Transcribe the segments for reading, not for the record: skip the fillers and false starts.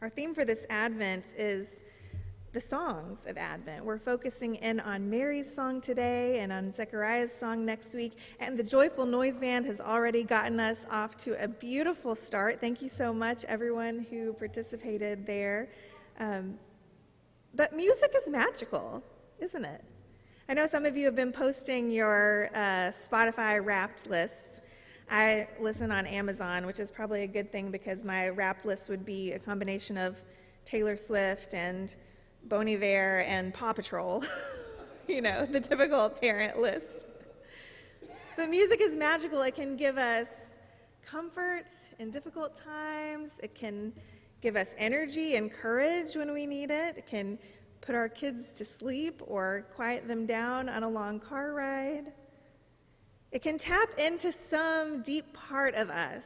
Our theme for this Advent is the songs of Advent. We're focusing in on Mary's song today and on Zechariah's song next week. And the Joyful Noise Band has already gotten us off to a beautiful start. Thank you so much, everyone who participated there. But music is magical, isn't it? I know some of you have been posting your Spotify Wrapped lists. I listen on Amazon, which is probably a good thing because my Wrapped list would be a combination of Taylor Swift and Bon Iver and Paw Patrol, the typical parent list. But music is magical. It can give us comfort in difficult times. It can give us energy and courage when we need it. It can put our kids to sleep or quiet them down on a long car ride. It can tap into some deep part of us,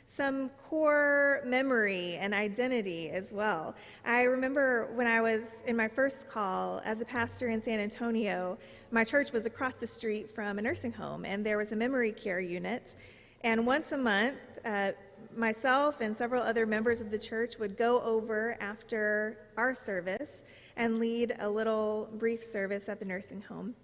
some core memory and identity as well. I remember when I was in my first call as a pastor in San Antonio, my church was across the street from a nursing home, and there was a memory care unit. And once a month, myself and several other members of the church would go over after our service and lead a little brief service at the nursing home.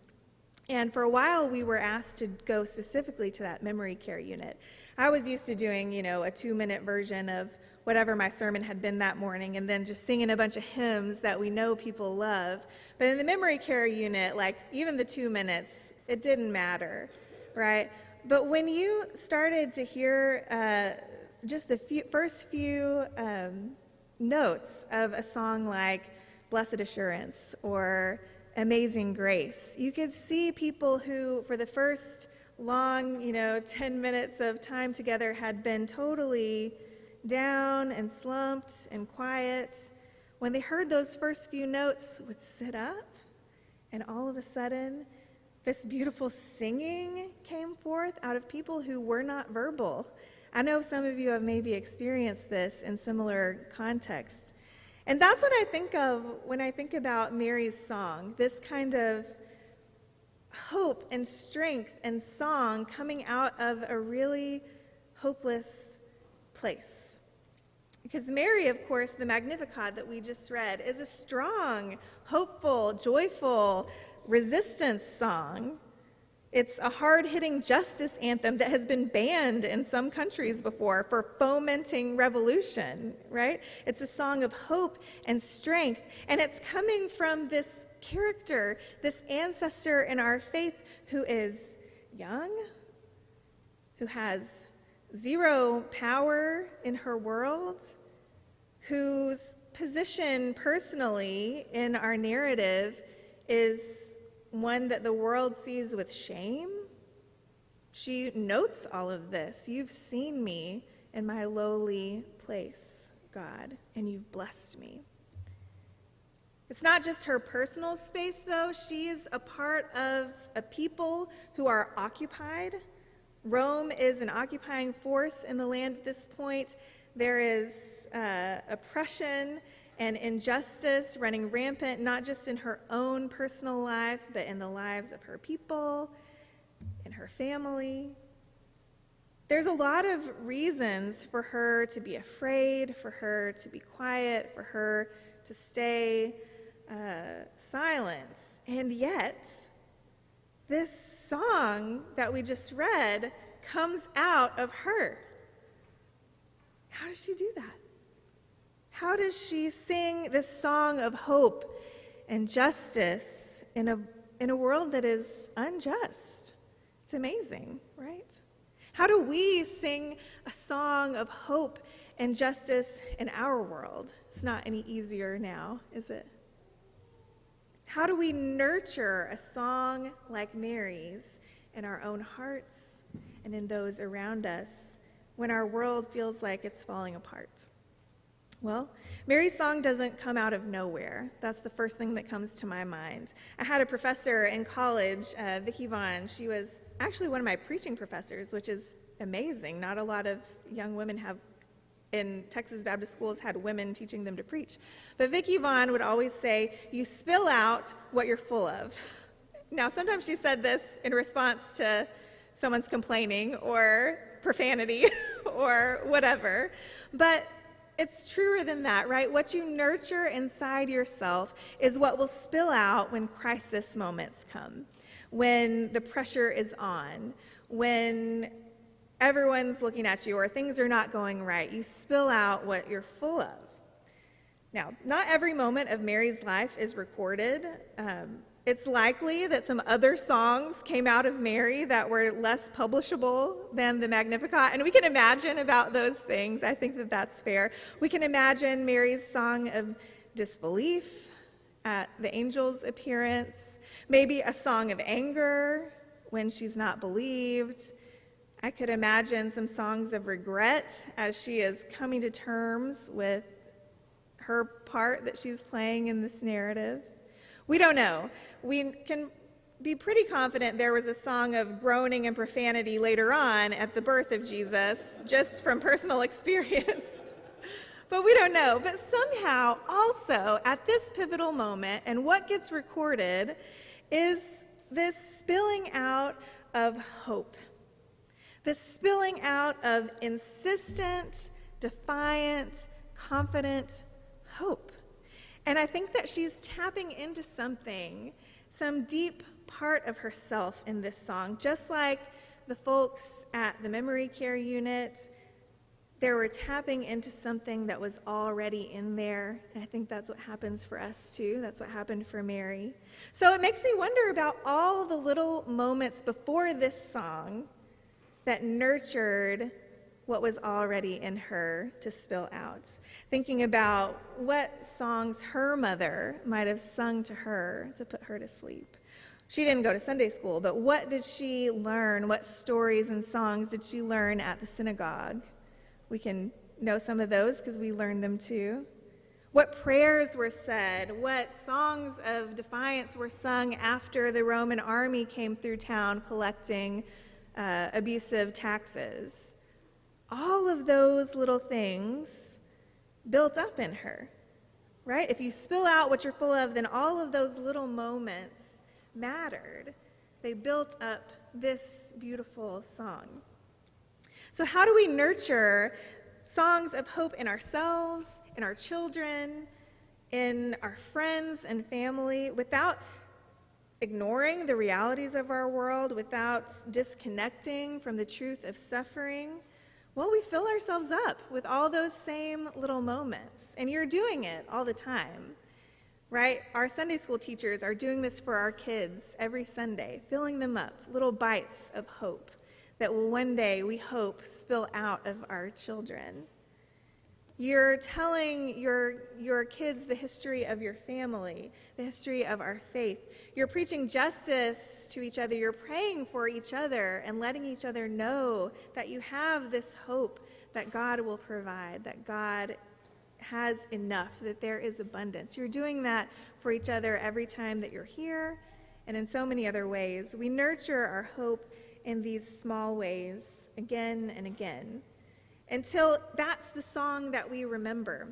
And for a while, we were asked to go specifically to that memory care unit. I was used to doing, a 2-minute version of whatever my sermon had been that morning and then just singing a bunch of hymns that we know people love. But in the memory care unit, even the 2 minutes, it didn't matter, right? But when you started to hear just the first few notes of a song like Blessed Assurance or Amazing Grace, you could see people who, for the first long, 10 minutes of time together, had been totally down and slumped and quiet. When they heard those first few notes, would sit up, and all of a sudden, this beautiful singing came forth out of people who were not verbal. I know some of you have maybe experienced this in similar contexts. And that's what I think of when I think about Mary's song, this kind of hope and strength and song coming out of a really hopeless place. Because Mary, of course, the Magnificat that we just read, is a strong, hopeful, joyful resistance song. It's a hard-hitting justice anthem that has been banned in some countries before for fomenting revolution, right? It's a song of hope and strength, and it's coming from this character, this ancestor in our faith who is young, who has zero power in her world, whose position personally in our narrative is one that the world sees with shame. She notes all of this. You've seen me in my lowly place, God, and you've blessed me. It's not just her personal space, though. She's a part of a people who are occupied. Rome is an occupying force in the land at this point. There is oppression and injustice running rampant, not just in her own personal life, but in the lives of her people, in her family. There's a lot of reasons for her to be afraid, for her to be quiet, for her to stay silent. And yet, this song that we just read comes out of her. How does she do that? How does she sing this song of hope and justice in a world that is unjust? It's amazing, right? How do we sing a song of hope and justice in our world? It's not any easier now, is it? How do we nurture a song like Mary's in our own hearts and in those around us when our world feels like it's falling apart? Well, Mary's song doesn't come out of nowhere. That's the first thing that comes to my mind. I had a professor in college, Vicki Vaughn. She was actually one of my preaching professors, which is amazing. Not a lot of young women in Texas Baptist schools had women teaching them to preach. But Vicki Vaughn would always say, you spill out what you're full of. Now, sometimes she said this in response to someone's complaining or profanity or whatever. But it's truer than that, right? What you nurture inside yourself is what will spill out when crisis moments come, when the pressure is on, when everyone's looking at you or things are not going right. You spill out what you're full of. Now, not every moment of Mary's life is recorded. It's likely that some other songs came out of Mary that were less publishable than the Magnificat, and we can imagine about those things. I think that that's fair. We can imagine Mary's song of disbelief at the angel's appearance, maybe a song of anger when she's not believed. I could imagine some songs of regret as she is coming to terms with her part that she's playing in this narrative. We don't know. We can be pretty confident there was a song of groaning and profanity later on at the birth of Jesus, just from personal experience. But we don't know. But somehow, also, at this pivotal moment, and what gets recorded is this spilling out of hope. This spilling out of insistent, defiant, confident hope. And I think that she's tapping into something, some deep part of herself in this song. Just like the folks at the memory care unit, they were tapping into something that was already in there. And I think that's what happens for us too. That's what happened for Mary. So it makes me wonder about all the little moments before this song that nurtured what was already in her to spill out. Thinking about what songs her mother might have sung to her to put her to sleep. She didn't go to Sunday school, but what did she learn? What stories and songs did she learn at the synagogue? We can know some of those because we learned them too. What prayers were said? What songs of defiance were sung after the Roman army came through town collecting abusive taxes? All of those little things built up in her, right? If you spill out what you're full of, then all of those little moments mattered. They built up this beautiful song. So how do we nurture songs of hope in ourselves, in our children, in our friends and family, without ignoring the realities of our world, without disconnecting from the truth of suffering? Well, we fill ourselves up with all those same little moments, and you're doing it all the time, right? Our Sunday school teachers are doing this for our kids every Sunday, filling them up, little bites of hope that will one day, we hope, spill out of our children. You're telling your kids the history of your family, the history of our faith. You're preaching justice to each other. You're praying for each other and letting each other know that you have this hope that God will provide, that God has enough, that there is abundance. You're doing that for each other every time that you're here and in so many other ways. We nurture our hope in these small ways again and again, until that's the song that we remember.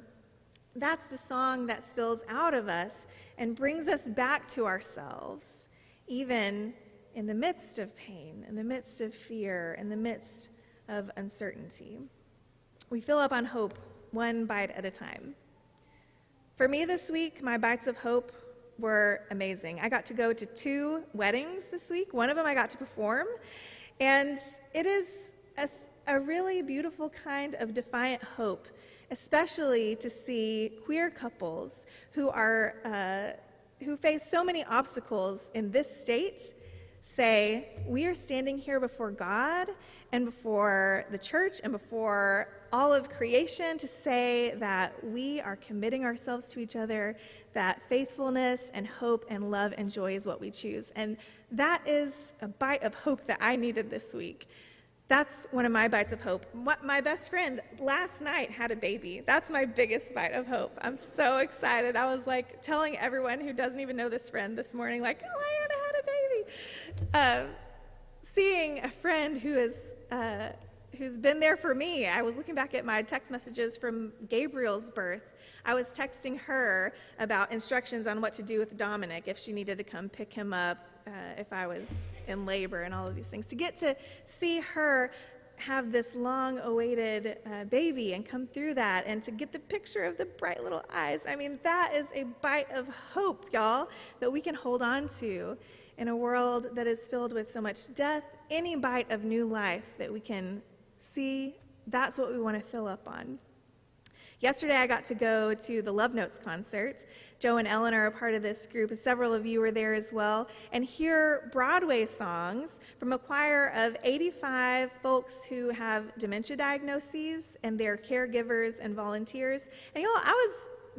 That's the song that spills out of us and brings us back to ourselves, even in the midst of pain, in the midst of fear, in the midst of uncertainty. We fill up on hope one bite at a time. For me this week, my bites of hope were amazing. I got to go to 2 weddings this week. One of them I got to perform, and it is a really beautiful kind of defiant hope, especially to see queer couples who face so many obstacles in this state say, we are standing here before God and before the church and before all of creation to say that we are committing ourselves to each other, that faithfulness and hope and love and joy is what we choose. And that is a bite of hope that I needed this week. That's one of my bites of hope. My best friend last night had a baby. That's my biggest bite of hope. I'm so excited. I was like telling everyone who doesn't even know this friend this morning, like, oh, Lyanna had a baby. Seeing a friend who's been there for me. I was looking back at my text messages from Gabriel's birth. I was texting her about instructions on what to do with Dominic if she needed to come pick him up, if I was in labor and all of these things. To get to see her have this long-awaited baby and come through that, and to get the picture of the bright little eyes. I mean, that is a bite of hope, y'all, that we can hold on to in a world that is filled with so much death. Any bite of new life that we can see, that's what we want to fill up on. Yesterday, I got to go to the Love Notes concert. Joe and Ellen are a part of this group, and several of you were there as well, and hear Broadway songs from a choir of 85 folks who have dementia diagnoses, and their caregivers and volunteers. And y'all,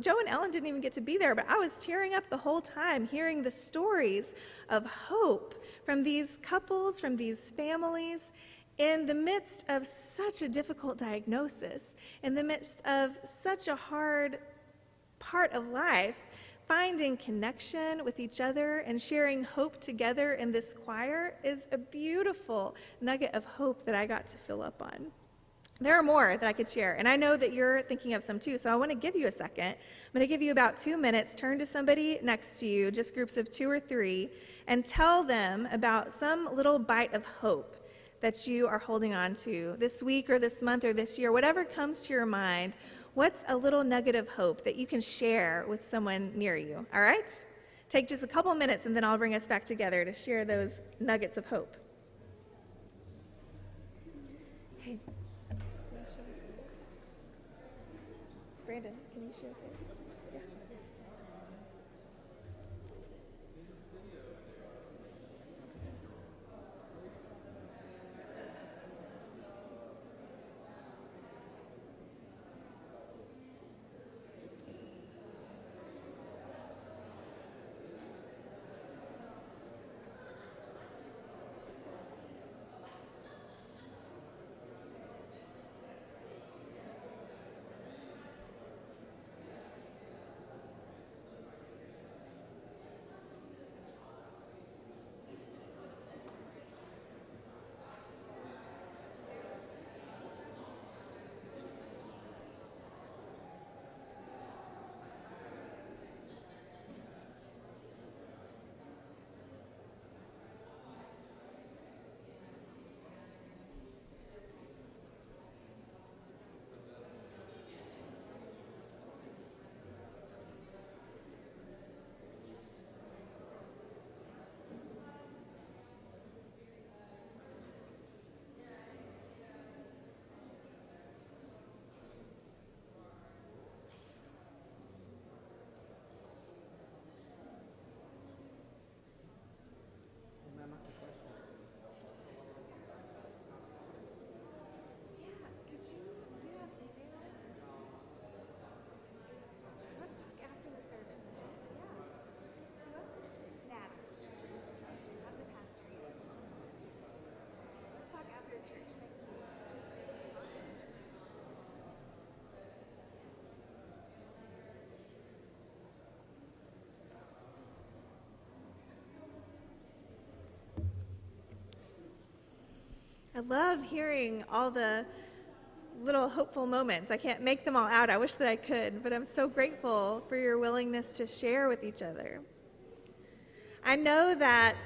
Joe and Ellen didn't even get to be there, but I was tearing up the whole time hearing the stories of hope from these couples, from these families, in the midst of such a difficult diagnosis, in the midst of such a hard part of life. Finding connection with each other and sharing hope together in this choir is a beautiful nugget of hope that I got to fill up on. There are more that I could share, and I know that you're thinking of some too, so I want to give you a second. I'm going to give you about 2 minutes. Turn to somebody next to you, just groups of 2 or 3, and tell them about some little bite of hope that you are holding on to this week or this month or this year, whatever comes to your mind. What's a little nugget of hope that you can share with someone near you, all right? Take just a couple minutes, and then I'll bring us back together to share those nuggets of hope. Hey, Brandon, can you share this? Yeah. I love hearing all the little hopeful moments. I can't make them all out. I wish that I could, but I'm so grateful for your willingness to share with each other. I know that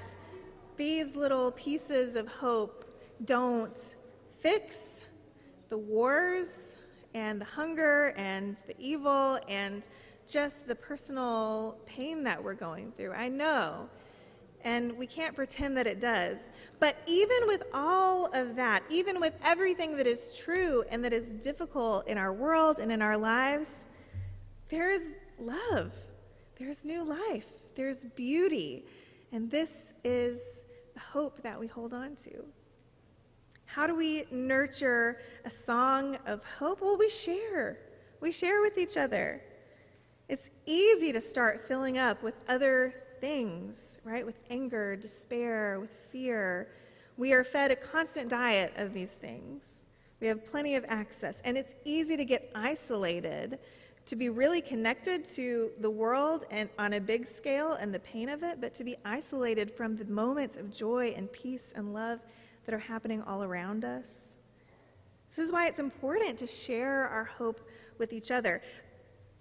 these little pieces of hope don't fix the wars and the hunger and the evil and just the personal pain that we're going through. I know. And we can't pretend that it does. But even with all of that, even with everything that is true and that is difficult in our world and in our lives, there is love. There's new life. There's beauty. And this is the hope that we hold on to. How do we nurture a song of hope? Well, we share. We share with each other. It's easy to start filling up with other things, right? With anger, despair, with fear. We are fed a constant diet of these things. We have plenty of access, and it's easy to get isolated, to be really connected to the world and on a big scale and the pain of it, but to be isolated from the moments of joy and peace and love that are happening all around us. This is why it's important to share our hope with each other.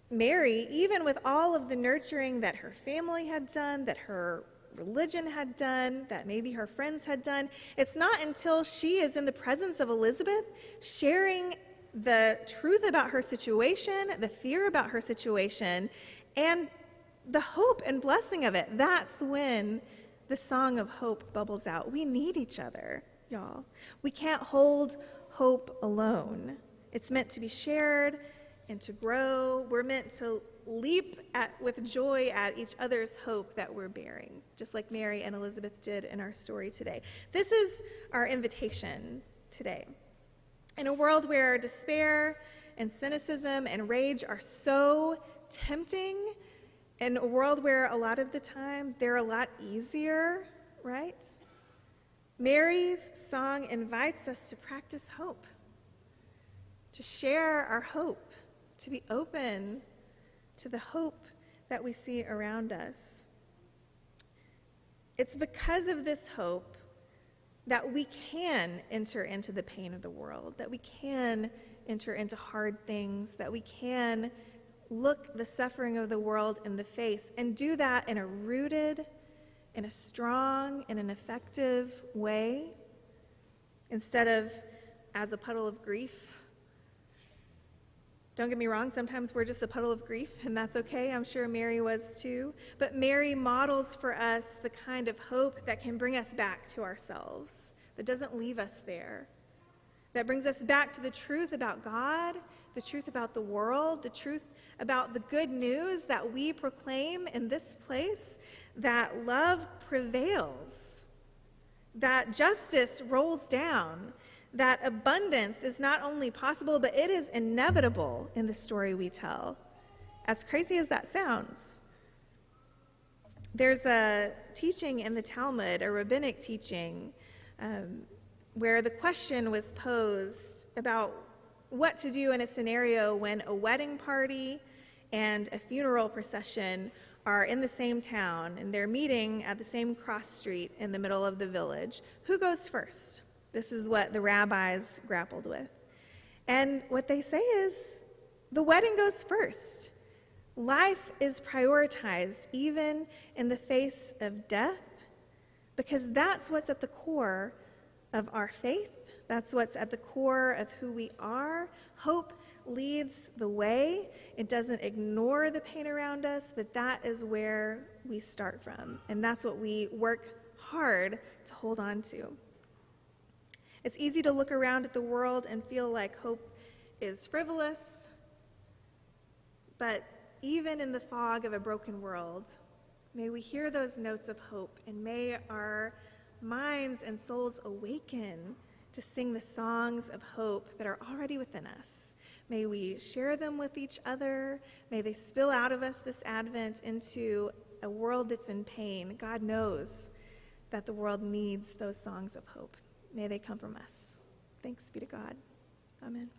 Mary, even with all of the nurturing that her family had done, that her religion had done, that maybe her friends had done. It's not until she is in the presence of Elizabeth, sharing the truth about her situation, the fear about her situation, and the hope and blessing of it. That's when the song of hope bubbles out. We need each other, y'all. We can't hold hope alone. It's meant to be shared and to grow. We're meant to leap with joy at each other's hope that we're bearing, just like Mary and Elizabeth did in our story today. This is our invitation today. In a world where despair and cynicism and rage are so tempting, in a world where a lot of the time they're a lot easier, right? Mary's song invites us to practice hope, to share our hope, to be open to the hope that we see around us. It's because of this hope that we can enter into the pain of the world, that we can enter into hard things, that we can look the suffering of the world in the face and do that in a rooted, in a strong, in an effective way, instead of as a puddle of grief. Don't get me wrong, sometimes we're just a puddle of grief, and that's okay. I'm sure Mary was too. But Mary models for us the kind of hope that can bring us back to ourselves, that doesn't leave us there, that brings us back to the truth about God, the truth about the world, the truth about the good news that we proclaim in this place, that love prevails, that justice rolls down, that abundance is not only possible, but it is inevitable in the story we tell. As crazy as that sounds. There's a teaching in the Talmud, a rabbinic teaching, where the question was posed about what to do in a scenario when a wedding party and a funeral procession are in the same town and they're meeting at the same cross street in the middle of the village. Who goes first? This is what the rabbis grappled with. And what they say is, the wedding goes first. Life is prioritized even in the face of death, because that's what's at the core of our faith. That's what's at the core of who we are. Hope leads the way. It doesn't ignore the pain around us, but that is where we start from. And that's what we work hard to hold on to. It's easy to look around at the world and feel like hope is frivolous, but even in the fog of a broken world, may we hear those notes of hope, and may our minds and souls awaken to sing the songs of hope that are already within us. May we share them with each other. May they spill out of us this Advent into a world that's in pain. God knows that the world needs those songs of hope. May they come from us. Thanks be to God. Amen.